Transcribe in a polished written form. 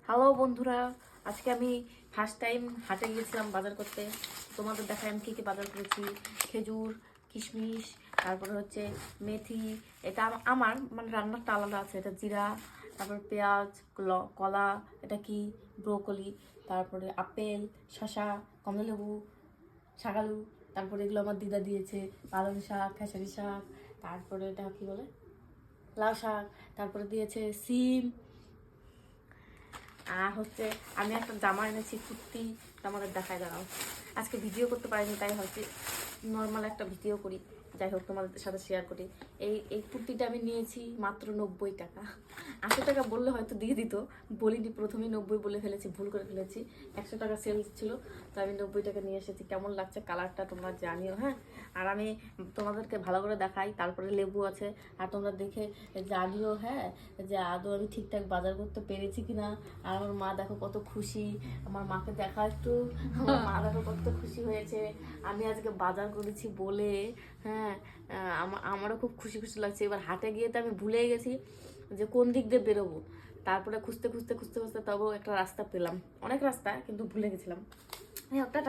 Hello বন্ধুরা, আজকে আমি ফার্স্ট টাইম হাটে গিয়েছিলাম বাজার করতে। তোমাদের দেখাই আমি কী কী বাজার করেছি। খেজুর, কিশমিশ, তারপরে হচ্ছে মেথি। এটা আমার মানে রান্নারটা আলাদা আছে। এটা জিরা, তারপর পেঁয়াজ, কলা, এটা কি ব্রোকলি, তারপরে আপেল, শসা, কমলালেবু, শাকালু। তারপরে এগুলো আমার দিদা দিয়েছে, পালং শাক, খেসারি শাক, তারপরে এটা কি বলে লাউ শাক, তারপরে দিয়েছে সিম। আর হচ্ছে আমি একটা জামা এনেছি, কুর্তি। আমাদের দেখায় দাঁড়াও। আজকে ভিডিও করতে পারিনি, তাই হচ্ছে নর্মাল একটা ভিডিও করি। যাই হোক, তোমাদের সাথে শেয়ার করি। এই কুর্তিটা আমি নিয়েছি মাত্র 90 টাকা। 80 টাকা বললে হয়তো দিয়ে দিত, বলিনি, প্রথমেই 90 বলে ফেলেছি, ভুল করে ফেলেছি। 100 টাকা সেল ছিল, তো আমি 90 টাকা নিয়ে এসেছি। কেমন লাগছে কালারটা তোমরা জানিও, হ্যাঁ। আর আমি তোমাদেরকে ভালো করে দেখাই, তারপরে লেবু আছে। আর তোমরা দেখে জানিও, হ্যাঁ, যে আদৌ আমি ঠিকঠাক বাজার করতে পেরেছি কিনা। আর আমার মা দেখো কত খুশি। আমার মাকে দেখা একটু, আমার মা দেখো কত খুশি হয়েছে আমি আজকে বাজার করেছি বলে। হ্যাঁ, আমারও খুব খুশি খুশি লাগছে। এবার হাটে গিয়ে তো আমি ভুলেই গেছি যে কোন দিক দিয়ে বেরোবো। তারপরে খুঁজতে খুঁজতে খুঁজতে খুঁজতে তবু একটা রাস্তা পেলাম, অনেক রাস্তা, কিন্তু ভুলে গেছিলাম। একটা